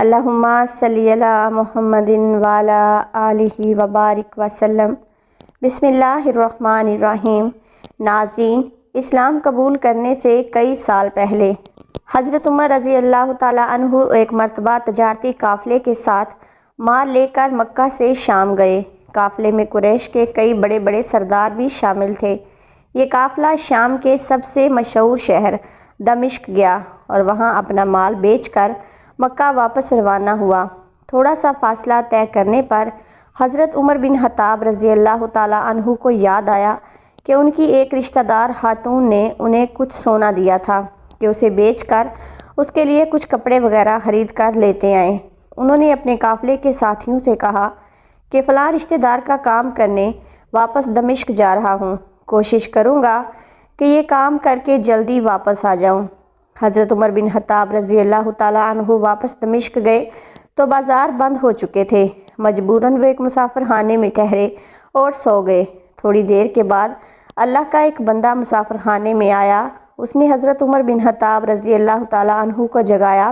اللہم صلی علی محمد وعلی آلہ وبارک وسلم۔ بسم اللہ الرحمن الرحیم۔ ناظرین، اسلام قبول کرنے سے کئی سال پہلے حضرت عمر رضی اللہ تعالیٰ عنہ ایک مرتبہ تجارتی قافلے کے ساتھ مال لے کر مکہ سے شام گئے۔ قافلے میں قریش کے کئی بڑے بڑے سردار بھی شامل تھے۔ یہ قافلہ شام کے سب سے مشہور شہر دمشق گیا اور وہاں اپنا مال بیچ کر مکہ واپس روانہ ہوا۔ تھوڑا سا فاصلہ طے کرنے پر حضرت عمر بن خطاب رضی اللہ تعالیٰ عنہ کو یاد آیا کہ ان کی ایک رشتہ دار خاتون نے انہیں کچھ سونا دیا تھا کہ اسے بیچ کر اس کے لیے کچھ کپڑے وغیرہ خرید کر لیتے آئیں۔ انہوں نے اپنے قافلے کے ساتھیوں سے کہا کہ فلاں رشتہ دار کا کام کرنے واپس دمشق جا رہا ہوں، کوشش کروں گا کہ یہ کام کر کے جلدی واپس آ جاؤں۔ حضرت عمر بن خطاب رضی اللہ تعالیٰ عنہ واپس دمشق گئے تو بازار بند ہو چکے تھے۔ مجبوراً وہ ایک مسافر خانے میں ٹھہرے اور سو گئے۔ تھوڑی دیر کے بعد اللہ کا ایک بندہ مسافر خانے میں آیا۔ اس نے حضرت عمر بن خطاب رضی اللہ تعالیٰ عنہ کو جگایا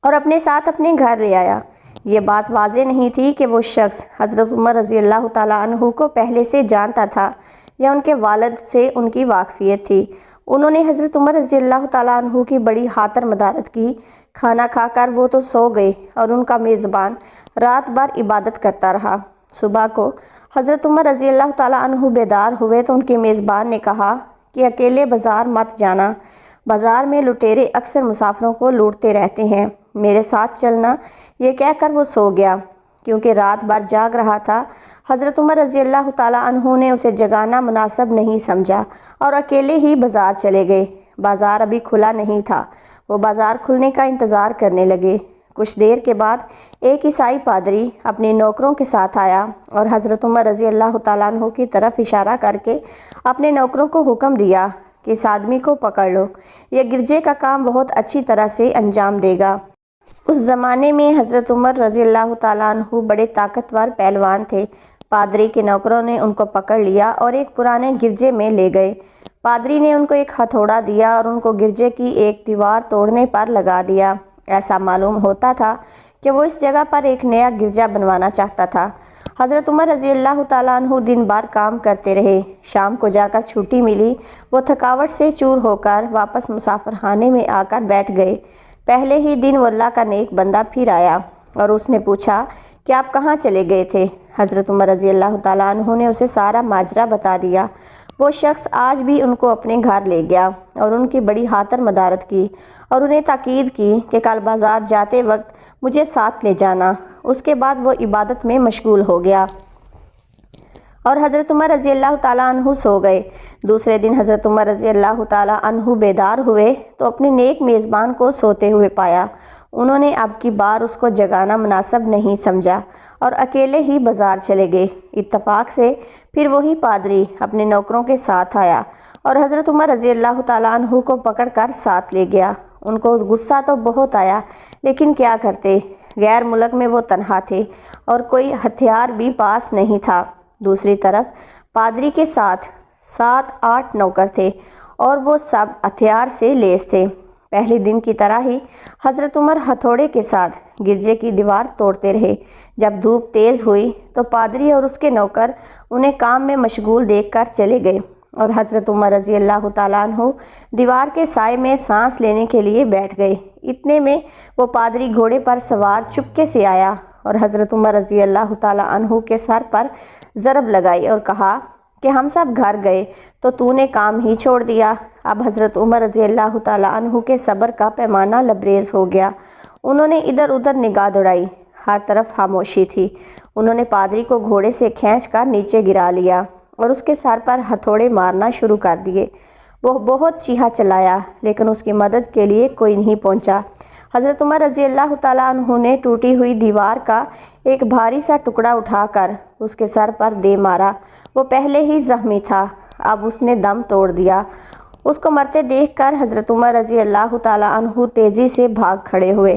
اور اپنے ساتھ اپنے گھر لے آیا۔ یہ بات واضح نہیں تھی کہ وہ شخص حضرت عمر رضی اللہ تعالیٰ عنہ کو پہلے سے جانتا تھا یا ان کے والد سے ان کی واقفیت تھی۔ انہوں نے حضرت عمر رضی اللہ تعالیٰ عنہ کی بڑی خاطر مدارت کی۔ کھانا کھا کر وہ تو سو گئے اور ان کا میزبان رات بھر عبادت کرتا رہا۔ صبح کو حضرت عمر رضی اللہ تعالیٰ عنہ بیدار ہوئے تو ان کے میزبان نے کہا کہ اکیلے بازار مت جانا، بازار میں لٹیرے اکثر مسافروں کو لوٹتے رہتے ہیں، میرے ساتھ چلنا۔ یہ کہہ کر وہ سو گیا۔ کیونکہ رات بھر جاگ رہا تھا، حضرت عمر رضی اللہ تعالیٰ عنہ نے اسے جگانا مناسب نہیں سمجھا اور اکیلے ہی بازار چلے گئے۔ بازار ابھی کھلا نہیں تھا۔ وہ بازار کھلنے کا انتظار کرنے لگے۔ کچھ دیر کے بعد ایک عیسائی پادری اپنے نوکروں کے ساتھ آیا اور حضرت عمر رضی اللہ تعالیٰ عنہ کی طرف اشارہ کر کے اپنے نوکروں کو حکم دیا کہ اس آدمی کو پکڑ لو، یہ گرجے کا کام بہت اچھی طرح سے انجام دے گا۔ اس زمانے میں حضرت عمر رضی اللہ تعالیٰ عنہ بڑے طاقتور پہلوان تھے۔ پادری کے نوکروں نے ان کو پکڑ لیا اور ایک پرانے گرجے میں لے گئے۔ پادری نے ان کو ایک ہتھوڑا دیا اور ان کو گرجے کی ایک دیوار توڑنے پر لگا دیا۔ ایسا معلوم ہوتا تھا کہ وہ اس جگہ پر ایک نیا گرجا بنوانا چاہتا تھا۔ حضرت عمر رضی اللہ تعالیٰ عنہ دن بھر کام کرتے رہے۔ شام کو جا کر چھٹی ملی۔ وہ تھکاوٹ سے چور ہو کر واپس مسافر خانے میں آ کر بیٹھ گئے۔ پہلے ہی دن وہ اللہ کا نیک بندہ پھر آیا اور اس نے پوچھا کہ آپ کہاں چلے گئے تھے؟ حضرت عمر رضی اللہ تعالیٰ عنہ نے اسے سارا ماجرا بتا دیا۔ وہ شخص آج بھی ان کو اپنے گھر لے گیا اور ان کی بڑی خاطر مدارت کی اور انہیں تاکید کی کہ کل بازار جاتے وقت مجھے ساتھ لے جانا۔ اس کے بعد وہ عبادت میں مشغول ہو گیا اور حضرت عمر رضی اللہ تعالیٰ عنہ سو گئے۔ دوسرے دن حضرت عمر رضی اللہ تعالیٰ عنہ بیدار ہوئے تو اپنے نیک میزبان کو سوتے ہوئے پایا۔ انہوں نے اب کی بار اس کو جگانا مناسب نہیں سمجھا اور اکیلے ہی بازار چلے گئے۔ اتفاق سے پھر وہی پادری اپنے نوکروں کے ساتھ آیا اور حضرت عمر رضی اللہ تعالیٰ عنہ کو پکڑ کر ساتھ لے گیا۔ ان کو غصہ تو بہت آیا، لیکن کیا کرتے، غیر ملک میں وہ تنہا تھے اور کوئی ہتھیار بھی پاس نہیں تھا۔ دوسری طرف پادری کے ساتھ 7-8 نوکر تھے اور وہ سب ہتھیار سے لیس تھے۔ پہلے دن کی طرح ہی حضرت عمر ہتھوڑے کے ساتھ گرجے کی دیوار توڑتے رہے۔ جب دھوپ تیز ہوئی تو پادری اور اس کے نوکر انہیں کام میں مشغول دیکھ کر چلے گئے اور حضرت عمر رضی اللہ تعالیٰ عنہ دیوار کے سائے میں سانس لینے کے لیے بیٹھ گئے۔ اتنے میں وہ پادری گھوڑے پر سوار چپکے سے آیا اور حضرت عمر رضی اللہ تعالیٰ عنہ کے سر پر ضرب لگائی اور کہا کہ ہم سب گھر گئے تو تو نے کام ہی چھوڑ دیا۔ اب حضرت عمر رضی اللہ تعالیٰ عنہ کے صبر کا پیمانہ لبریز ہو گیا۔ انہوں نے ادھر ادھر نگاہ دوڑائی، ہر طرف خاموشی تھی۔ انہوں نے پادری کو گھوڑے سے کھینچ کر نیچے گرا لیا اور اس کے سر پر ہتھوڑے مارنا شروع کر دیے۔ وہ بہت چیخا چلایا لیکن اس کی مدد کے لیے کوئی نہیں پہنچا۔ حضرت عمر رضی اللہ تعالیٰ عنہ نے ٹوٹی ہوئی دیوار کا ایک بھاری سا ٹکڑا اٹھا کر اس کے سر پر دے مارا۔ وہ پہلے ہی زخمی تھا، اب اس نے دم توڑ دیا۔ اس کو مرتے دیکھ کر حضرت عمر رضی اللہ تعالیٰ عنہ تیزی سے بھاگ کھڑے ہوئے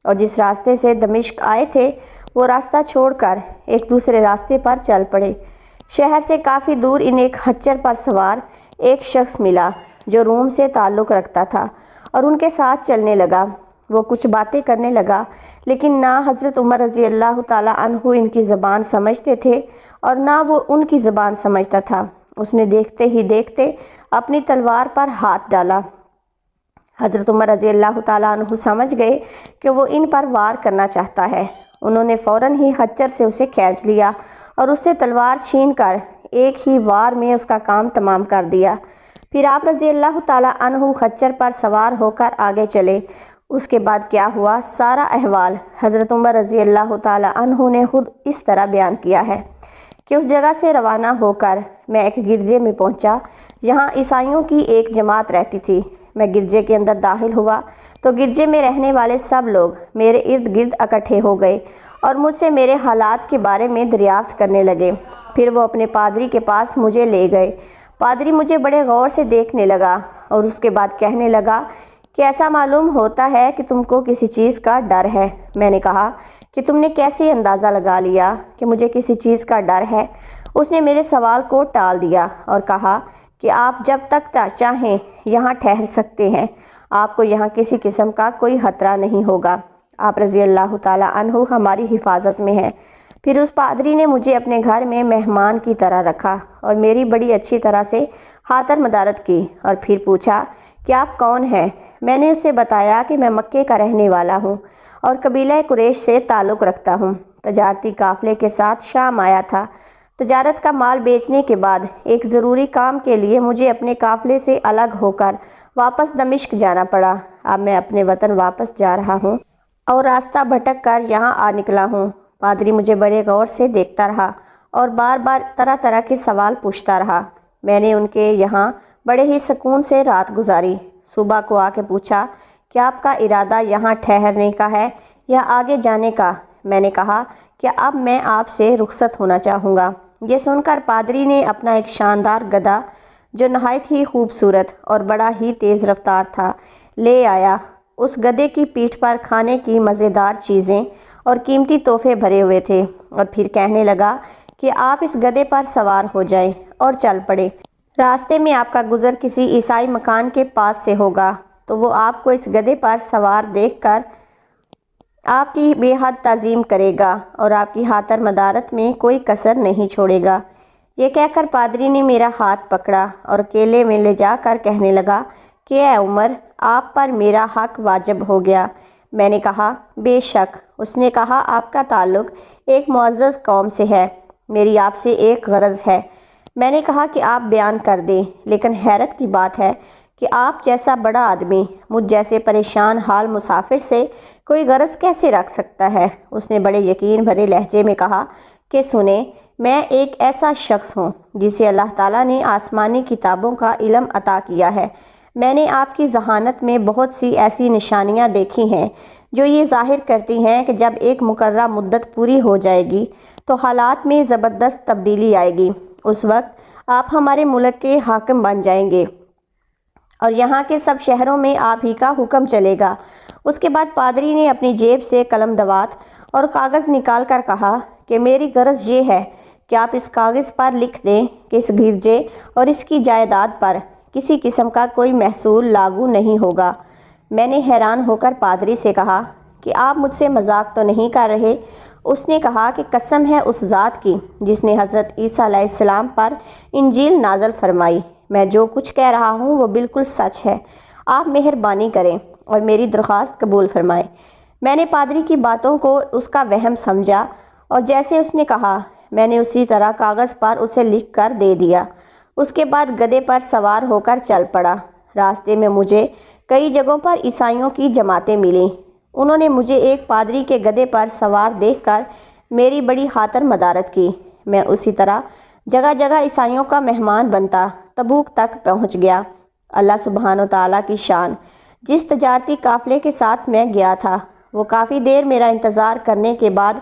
اور جس راستے سے دمشق آئے تھے وہ راستہ چھوڑ کر ایک دوسرے راستے پر چل پڑے۔ شہر سے کافی دور انہیں ایک خچر پر سوار ایک شخص ملا جو روم سے تعلق رکھتا تھا اور ان کے ساتھ چلنے لگا۔ وہ کچھ باتیں کرنے لگا، لیکن نہ حضرت عمر رضی اللہ تعالیٰ عنہ ان کی زبان سمجھتے تھے اور نہ وہ ان کی زبان سمجھتا تھا۔ اس نے دیکھتے ہی دیکھتے اپنی تلوار پر ہاتھ ڈالا۔ حضرت عمر رضی اللہ تعالیٰ عنہ سمجھ گئے کہ وہ ان پر وار کرنا چاہتا ہے۔ انہوں نے فوراً ہی خچر سے اسے کھینچ لیا اور اس سے تلوار چھین کر ایک ہی وار میں اس کا کام تمام کر دیا۔ پھر آپ رضی اللہ تعالیٰ عنہ خچر پر سوار ہو کر آگے چلے۔ اس کے بعد کیا ہوا، سارا احوال حضرت عمر رضی اللہ تعالیٰ عنہ نے خود اس طرح بیان کیا ہے کہ اس جگہ سے روانہ ہو کر میں ایک گرجے میں پہنچا جہاں عیسائیوں کی ایک جماعت رہتی تھی۔ میں گرجے کے اندر داخل ہوا تو گرجے میں رہنے والے سب لوگ میرے ارد گرد اکٹھے ہو گئے اور مجھ سے میرے حالات کے بارے میں دریافت کرنے لگے۔ پھر وہ اپنے پادری کے پاس مجھے لے گئے۔ پادری مجھے بڑے غور سے دیکھنے لگا اور اس کے بعد کہنے لگا کہ ایسا معلوم ہوتا ہے کہ تم کو کسی چیز کا ڈر ہے۔ میں نے کہا کہ تم نے کیسے اندازہ لگا لیا کہ مجھے کسی چیز کا ڈر ہے؟ اس نے میرے سوال کو ٹال دیا اور کہا کہ آپ جب تک چاہیں یہاں ٹھہر سکتے ہیں، آپ کو یہاں کسی قسم کا کوئی خطرہ نہیں ہوگا، آپ رضی اللہ تعالیٰ عنہ ہماری حفاظت میں ہیں۔ پھر اس پادری نے مجھے اپنے گھر میں مہمان کی طرح رکھا اور میری بڑی اچھی طرح سے خاطر مدارت کی، اور پھر پوچھا کہ آپ کون ہیں؟ میں نے اسے بتایا کہ میں مکے کا رہنے والا ہوں اور قبیلہ قریش سے تعلق رکھتا ہوں۔ تجارتی قافلے کے ساتھ شام آیا تھا۔ تجارت کا مال بیچنے کے بعد ایک ضروری کام کے لیے مجھے اپنے قافلے سے الگ ہو کر واپس دمشق جانا پڑا۔ اب میں اپنے وطن واپس جا رہا ہوں اور راستہ بھٹک کر یہاں آ نکلا ہوں۔ پادری مجھے بڑے غور سے دیکھتا رہا اور بار بار طرح طرح کے سوال پوچھتا رہا۔ میں نے ان کے یہاں بڑے ہی سکون سے رات گزاری۔ صبح کو آ کے پوچھا کہ آپ کا ارادہ یہاں ٹھہرنے کا ہے یا آگے جانے کا؟ میں نے کہا کہ اب میں آپ سے رخصت ہونا چاہوں گا۔ یہ سن کر پادری نے اپنا ایک شاندار گدھا جو نہایت ہی خوبصورت اور بڑا ہی تیز رفتار تھا لے آیا۔ اس گدھے کی پیٹھ پر کھانے کی مزیدار چیزیں اور قیمتی تحفے بھرے ہوئے تھے، اور پھر کہنے لگا کہ آپ اس گدھے پر سوار ہو جائیں اور چل پڑے۔ راستے میں آپ کا گزر کسی عیسائی مکان کے پاس سے ہوگا تو وہ آپ کو اس گدھے پر سوار دیکھ کر آپ کی بے حد تعظیم کرے گا اور آپ کی خاطر مدارت میں کوئی کسر نہیں چھوڑے گا۔ یہ کہہ کر پادری نے میرا ہاتھ پکڑا اور کیلے میں لے جا کر کہنے لگا کہ اے عمر، آپ پر میرا حق واجب ہو گیا۔ میں نے کہا بے شک۔ اس نے کہا آپ کا تعلق ایک معزز قوم سے ہے، میری آپ سے ایک غرض ہے۔ میں نے کہا کہ آپ بیان کر دیں، لیکن حیرت کی بات ہے کہ آپ جیسا بڑا آدمی مجھ جیسے پریشان حال مسافر سے کوئی غرض کیسے رکھ سکتا ہے؟ اس نے بڑے یقین بھرے لہجے میں کہا کہ سنیں، میں ایک ایسا شخص ہوں جسے اللہ تعالیٰ نے آسمانی کتابوں کا علم عطا کیا ہے۔ میں نے آپ کی ذہانت میں بہت سی ایسی نشانیاں دیکھی ہیں جو یہ ظاہر کرتی ہیں کہ جب ایک مقررہ مدت پوری ہو جائے گی تو حالات میں زبردست تبدیلی آئے گی۔ اس وقت آپ ہمارے ملک کے حاکم بن جائیں گے اور یہاں کے سب شہروں میں آپ ہی کا حکم چلے گا۔ اس کے بعد پادری نے اپنی جیب سے قلم دوات اور کاغذ نکال کر کہا کہ میری غرض یہ ہے کہ آپ اس کاغذ پر لکھ دیں کہ اس گرجے اور اس کی جائیداد پر کسی قسم کا کوئی محصول لاگو نہیں ہوگا۔ میں نے حیران ہو کر پادری سے کہا کہ آپ مجھ سے مذاق تو نہیں کر رہے؟ اس نے کہا کہ قسم ہے اس ذات کی جس نے حضرت عیسیٰ علیہ السلام پر انجیل نازل فرمائی، میں جو کچھ کہہ رہا ہوں وہ بالکل سچ ہے۔ آپ مہربانی کریں اور میری درخواست قبول فرمائیں۔ میں نے پادری کی باتوں کو اس کا وہم سمجھا اور جیسے اس نے کہا میں نے اسی طرح کاغذ پر اسے لکھ کر دے دیا۔ اس کے بعد گدھے پر سوار ہو کر چل پڑا۔ راستے میں مجھے کئی جگہوں پر عیسائیوں کی جماعتیں ملیں۔ انہوں نے مجھے ایک پادری کے گدھے پر سوار دیکھ کر میری بڑی خاطر مدارت کی۔ میں اسی طرح جگہ جگہ عیسائیوں کا مہمان بنتا تبوک تک پہنچ گیا۔ اللہ سبحانہ و تعالیٰ کی شان، جس تجارتی قافلے کے ساتھ میں گیا تھا وہ کافی دیر میرا انتظار کرنے کے بعد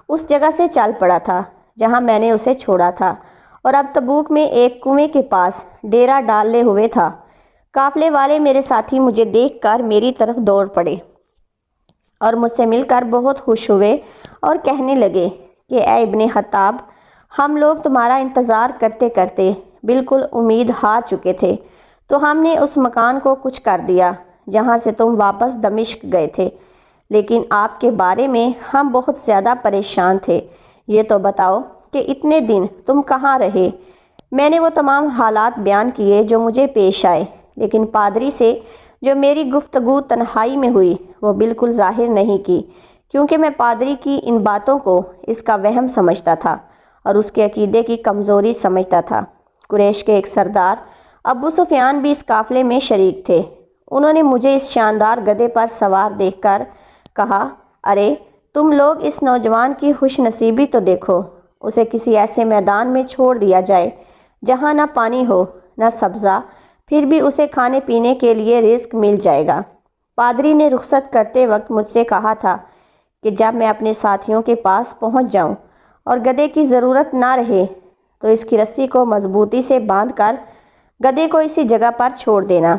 اس جگہ سے چل پڑا تھا جہاں میں نے اسے چھوڑا تھا، اور اب تبوک میں ایک کنویں کے پاس ڈیرا ڈالے ہوئے تھا۔ قافلے والے میرے ساتھی مجھے دیکھ کر میری طرف دوڑ پڑے اور مجھ سے مل کر بہت خوش ہوئے اور کہنے لگے کہ اے ابن خطاب، ہم لوگ تمہارا انتظار کرتے کرتے بالکل امید ہار چکے تھے، تو ہم نے اس مکان کو کچھ کر دیا جہاں سے تم واپس دمشق گئے تھے، لیکن آپ کے بارے میں ہم بہت زیادہ پریشان تھے۔ یہ تو بتاؤ کہ اتنے دن تم کہاں رہے؟ میں نے وہ تمام حالات بیان کیے جو مجھے پیش آئے، لیکن پادری سے جو میری گفتگو تنہائی میں ہوئی وہ بالکل ظاہر نہیں کی، کیونکہ میں پادری کی ان باتوں کو اس کا وہم سمجھتا تھا اور اس کے عقیدے کی کمزوری سمجھتا تھا۔ قریش کے ایک سردار ابو سفیان بھی اس قافلے میں شریک تھے۔ انہوں نے مجھے اس شاندار گدھے پر سوار دیکھ کر کہا، ارے تم لوگ اس نوجوان کی خوش نصیبی تو دیکھو، اسے کسی ایسے میدان میں چھوڑ دیا جائے جہاں نہ پانی ہو نہ سبزہ، پھر بھی اسے کھانے پینے کے لیے رزق مل جائے گا۔ پادری نے رخصت کرتے وقت مجھ سے کہا تھا کہ جب میں اپنے ساتھیوں کے پاس پہنچ جاؤں اور گدھے کی ضرورت نہ رہے تو اس کی رسی کو مضبوطی سے باندھ کر گدھے کو اسی جگہ پر چھوڑ دینا۔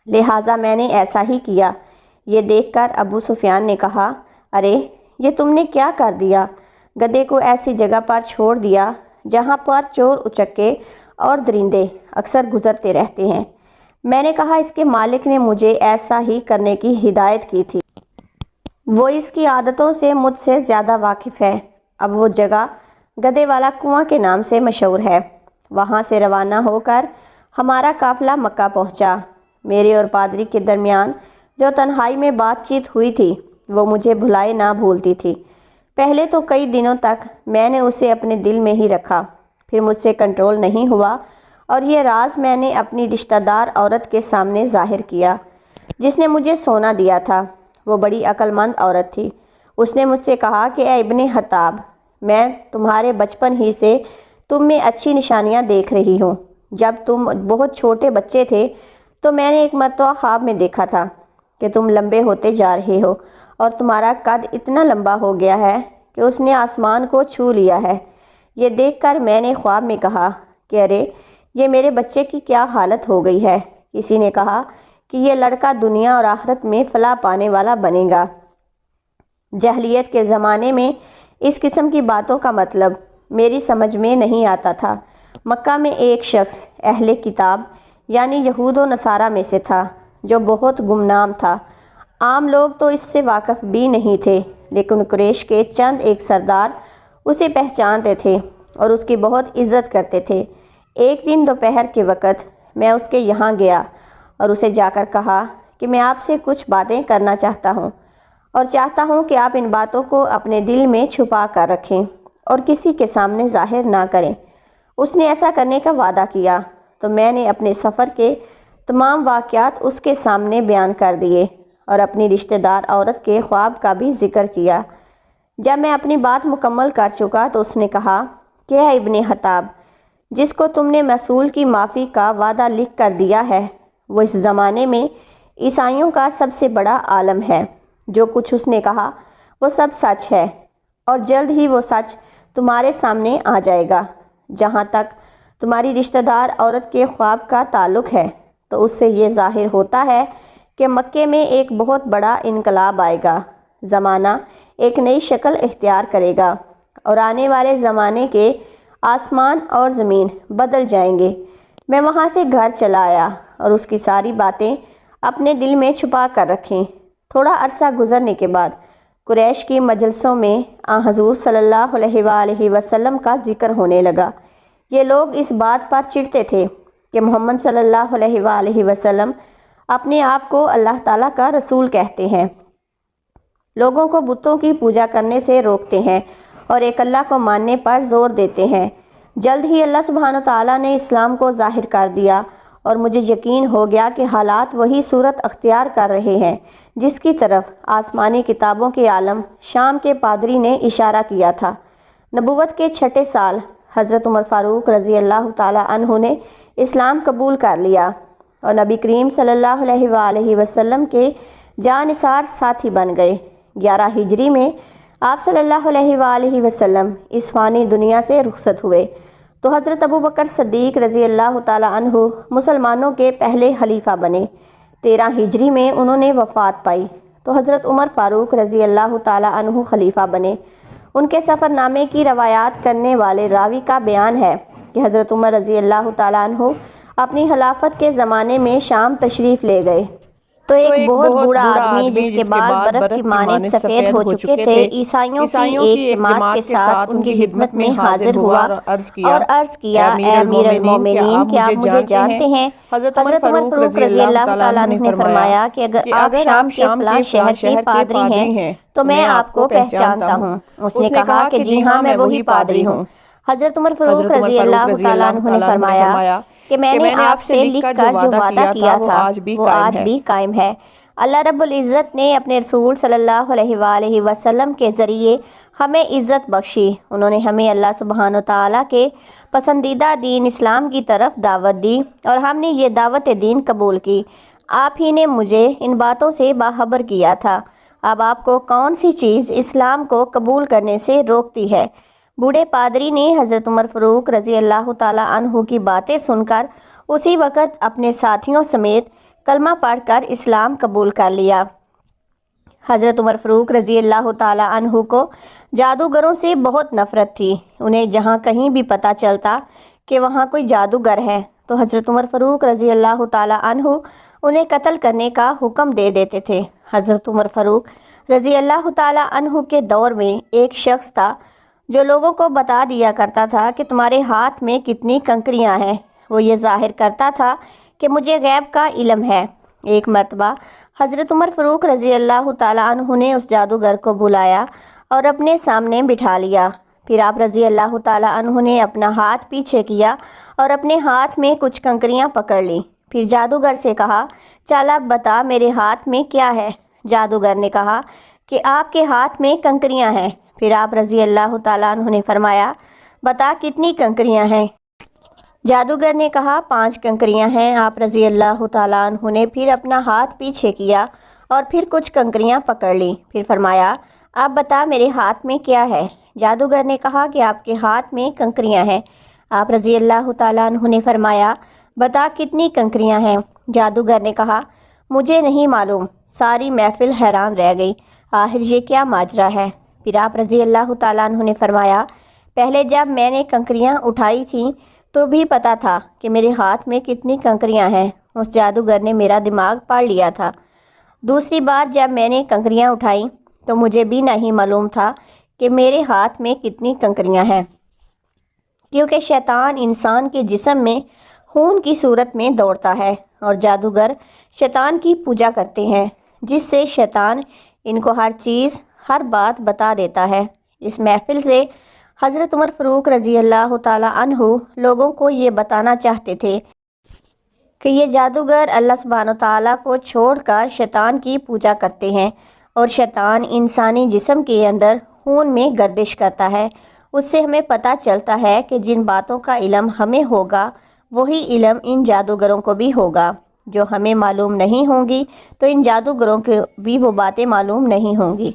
لہٰذا میں نے ایسا ہی کیا۔ یہ دیکھ کر ابو سفیان نے کہا، ارے یہ تم نے کیا کر دیا؟ گدھے کو ایسی جگہ پر چھوڑ دیا جہاں پر چور اچکے اور درندے اکثر گزرتے رہتے ہیں۔ میں نے کہا، اس کے مالک نے مجھے ایسا ہی کرنے کی ہدایت کی تھی، وہ اس کی عادتوں سے مجھ سے زیادہ واقف ہے۔ اب وہ جگہ گدھے والا کنواں کے نام سے مشہور ہے۔ وہاں سے روانہ ہو کر ہمارا قافلہ مکہ پہنچا۔ میرے اور پادری کے درمیان جو تنہائی میں بات چیت ہوئی تھی وہ مجھے بھلائے نہ بھولتی تھی۔ پہلے تو کئی دنوں تک میں نے اسے اپنے دل میں ہی رکھا، پھر مجھ سے کنٹرول نہیں ہوا اور یہ راز میں نے اپنی رشتہ دار عورت کے سامنے ظاہر کیا جس نے مجھے سونا دیا تھا۔ وہ بڑی عقل مند عورت تھی۔ اس نے مجھ سے کہا کہ اے ابن خطاب، میں تمہارے بچپن ہی سے تم میں اچھی نشانیاں دیکھ رہی ہوں۔ جب تم بہت چھوٹے بچے تھے تو میں نے ایک مرتبہ خواب میں دیکھا تھا کہ تم لمبے ہوتے جا رہے ہو اور تمہارا قد اتنا لمبا ہو گیا ہے کہ اس نے آسمان کو چھو لیا ہے۔ یہ دیکھ کر میں نے خواب میں کہا کہ ارے یہ میرے بچے کی کیا حالت ہو گئی ہے۔ کسی نے کہا کہ یہ لڑکا دنیا اور آخرت میں فلاح پانے والا بنے گا۔ جاہلیت کے زمانے میں اس قسم کی باتوں کا مطلب میری سمجھ میں نہیں آتا تھا۔ مکہ میں ایک شخص اہل کتاب یعنی یہود و نصارہ میں سے تھا جو بہت گمنام تھا۔ عام لوگ تو اس سے واقف بھی نہیں تھے، لیکن قریش کے چند ایک سردار اسے پہچانتے تھے اور اس کی بہت عزت کرتے تھے۔ ایک دن دوپہر کے وقت میں اس کے یہاں گیا اور اسے جا کر کہا کہ میں آپ سے کچھ باتیں کرنا چاہتا ہوں اور چاہتا ہوں کہ آپ ان باتوں کو اپنے دل میں چھپا کر رکھیں اور کسی کے سامنے ظاہر نہ کریں۔ اس نے ایسا کرنے کا وعدہ کیا تو میں نے اپنے سفر کے تمام واقعات اس کے سامنے بیان کر دیے اور اپنی رشتہ دار عورت کے خواب کا بھی ذکر کیا۔ جب میں اپنی بات مکمل کر چکا تو اس نے کہا کہ اے ابن خطاب، جس کو تم نے موصول کی معافی کا وعدہ لکھ کر دیا ہے وہ اس زمانے میں عیسائیوں کا سب سے بڑا عالم ہے۔ جو کچھ اس نے کہا وہ سب سچ ہے اور جلد ہی وہ سچ تمہارے سامنے آ جائے گا۔ جہاں تک تمہاری رشتہ دار عورت کے خواب کا تعلق ہے تو اس سے یہ ظاہر ہوتا ہے کہ مکے میں ایک بہت بڑا انقلاب آئے گا۔ زمانہ ایک نئی شکل اختیار کرے گا اور آنے والے زمانے کے آسمان اور زمین بدل جائیں گے۔ میں وہاں سے گھر چلا آیا اور اس کی ساری باتیں اپنے دل میں چھپا کر رکھیں۔ تھوڑا عرصہ گزرنے کے بعد قریش کی مجلسوں میں حضور صلی اللہ علیہ وآلہ وسلم کا ذکر ہونے لگا۔ یہ لوگ اس بات پر چڑھتے تھے کہ محمد صلی اللہ علیہ وآلہ وسلم اپنے آپ کو اللہ تعالیٰ کا رسول کہتے ہیں، لوگوں کو بتوں کی پوجا کرنے سے روکتے ہیں اور ایک اللہ کو ماننے پر زور دیتے ہیں۔ جلد ہی اللہ سبحانہ تعالیٰ نے اسلام کو ظاہر کر دیا اور مجھے یقین ہو گیا کہ حالات وہی صورت اختیار کر رہے ہیں جس کی طرف آسمانی کتابوں کے عالم شام کے پادری نے اشارہ کیا تھا۔ نبوت کے چھٹے سال حضرت عمر فاروق رضی اللہ تعالیٰ عنہ نے اسلام قبول کر لیا اور نبی کریم صلی اللہ علیہ وآلہ وسلم کے جانثار ساتھی بن گئے۔ 11 ہجری میں آپ صلی اللہ علیہ وآلہ وسلم اس فانی دنیا سے رخصت ہوئے تو حضرت ابوبکر صدیق رضی اللہ تعالیٰ عنہ مسلمانوں کے پہلے خلیفہ بنے۔ 13 ہجری میں انہوں نے وفات پائی تو حضرت عمر فاروق رضی اللہ تعالیٰ عنہ خلیفہ بنے۔ ان کے سفر نامے کی روایات کرنے والے راوی کا بیان ہے کہ حضرت عمر رضی اللہ تعالیٰ عنہ اپنی خلافت کے زمانے میں شام تشریف لے گئے۔ تو ایک بہت بوڑھا آدمی جس کے بال برف کی مانند سفید ہو چکے تھے عیسائیوں کی ایک جماعت کے ساتھ ان کی خدمت میں حاضر ہوا اور عرض کیا، اے امیر المومنین، کیا آپ مجھے جانتے ہیں؟ حضرت عمر فاروق رضی اللہ تعالیٰ عنہ نے فرمایا کہ اگر آپ شام کے فلاں شہر کے پادری ہیں تو میں آپ کو پہچانتا ہوں۔ اس نے کہا کہ جی ہاں، میں وہی پادری ہوں۔ حضرت عمر فاروق رضی اللہ تعالیٰ عنہ نے فرمایا کہ میں نے آپ سے لکھ کر جو وعدہ کیا تھا وہ آج بھی قائم ہے۔ اللہ رب العزت نے اپنے رسول صلی اللہ علیہ وآلہ وسلم کے ذریعے ہمیں عزت بخشی۔ انہوں نے ہمیں اللہ سبحانہ وتعالیٰ کے پسندیدہ دین اسلام کی طرف دعوت دی اور ہم نے یہ دعوت دین قبول کی۔ آپ ہی نے مجھے ان باتوں سے باخبر کیا تھا۔ اب آپ کو کون سی چیز اسلام کو قبول کرنے سے روکتی ہے؟ بوڑھے پادری نے حضرت عمر فاروق رضی اللہ تعالیٰ عنہ کی باتیں سن کر اسی وقت اپنے ساتھیوں سمیت کلمہ پڑھ کر اسلام قبول کر لیا۔ حضرت عمر فاروق رضی اللہ تعالیٰ عنہ کو جادوگروں سے بہت نفرت تھی۔ انہیں جہاں کہیں بھی پتہ چلتا کہ وہاں کوئی جادوگر ہے تو حضرت عمر فاروق رضی اللہ تعالیٰ عنہ انہیں قتل کرنے کا حکم دے دیتے تھے۔ حضرت عمر فاروق رضی اللہ تعالیٰ عنہ کے دور میں ایک شخص تھا جو لوگوں کو بتا دیا کرتا تھا کہ تمہارے ہاتھ میں کتنی کنکریاں ہیں۔ وہ یہ ظاہر کرتا تھا کہ مجھے غیب کا علم ہے۔ ایک مرتبہ حضرت عمر فاروق رضی اللہ تعالیٰ عنہ نے اس جادوگر کو بلایا اور اپنے سامنے بٹھا لیا۔ پھر آپ رضی اللہ تعالیٰ عنہ نے اپنا ہاتھ پیچھے کیا اور اپنے ہاتھ میں کچھ کنکریاں پکڑ لیں۔ پھر جادوگر سے کہا، چل اب بتا میرے ہاتھ میں کیا ہے؟ جادوگر نے کہا کہ آپ کے ہاتھ میں کنکریاں ہیں۔ پھر آپ رضی اللہ تعالیٰ عنہ نے فرمایا، بتا کتنی کنکریاں ہیں؟ جادوگر نے کہا 5 کنکریاں ہیں۔ آپ رضی اللہ تعالیٰ عنہ نے پھر اپنا ہاتھ پیچھے کیا اور پھر کچھ کنکریاں پکڑ لیں۔ پھر فرمایا، اب بتا میرے ہاتھ میں کیا ہے؟ جادوگر نے کہا کہ آپ کے ہاتھ میں کنکریاں ہیں۔ آپ رضی اللہ تعالیٰ عنہ نے فرمایا، بتا کتنی کنکریاں ہیں؟ جادوگر نے کہا، مجھے نہیں معلوم۔ ساری محفل حیران رہ گئی، آخر یہ کیا ماجرا ہے؟ پھر آپ رضی اللہ تعالیٰ عنہ نے فرمایا، پہلے جب میں نے کنکریاں اٹھائی تھیں تو بھی پتہ تھا کہ میرے ہاتھ میں کتنی کنکریاں ہیں۔ اس جادوگر نے میرا دماغ پڑھ لیا تھا۔ دوسری بار جب میں نے کنکریاں اٹھائیں تو مجھے بھی نہیں معلوم تھا کہ میرے ہاتھ میں کتنی کنکریاں ہیں، کیونکہ شیطان انسان کے جسم میں خون کی صورت میں دوڑتا ہے اور جادوگر شیطان کی پوجا کرتے ہیں، جس سے شیطان ان کو ہر چیز، ہر بات بتا دیتا ہے۔ اس محفل سے حضرت عمر فاروق رضی اللہ تعالیٰ عنہ لوگوں کو یہ بتانا چاہتے تھے کہ یہ جادوگر اللہ سبحانہ تعالیٰ کو چھوڑ کر شیطان کی پوجا کرتے ہیں اور شیطان انسانی جسم کے اندر خون میں گردش کرتا ہے۔ اس سے ہمیں پتہ چلتا ہے کہ جن باتوں کا علم ہمیں ہوگا وہی علم ان جادوگروں کو بھی ہوگا۔ جو ہمیں معلوم نہیں ہوں گی تو ان جادوگروں کو بھی وہ باتیں معلوم نہیں ہوں گی۔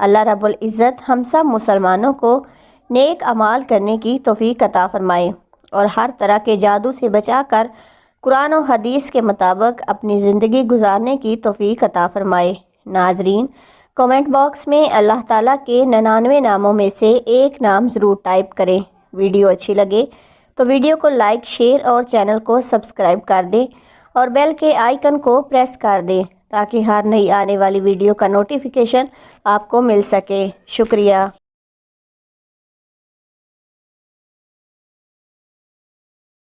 اللہ رب العزت ہم سب مسلمانوں کو نیک اعمال کرنے کی توفیق عطا فرمائے اور ہر طرح کے جادو سے بچا کر قرآن و حدیث کے مطابق اپنی زندگی گزارنے کی توفیق عطا فرمائے۔ ناظرین، کمنٹ باکس میں اللہ تعالیٰ کے 99 ناموں میں سے ایک نام ضرور ٹائپ کریں۔ ویڈیو اچھی لگے تو ویڈیو کو لائک، شیئر اور چینل کو سبسکرائب کر دیں اور بیل کے آئیکن کو پریس کر دیں تاکہ ہر نئی آنے والی ویڈیو کا نوٹیفیکیشن آپ کو مل سکے۔ شکریہ۔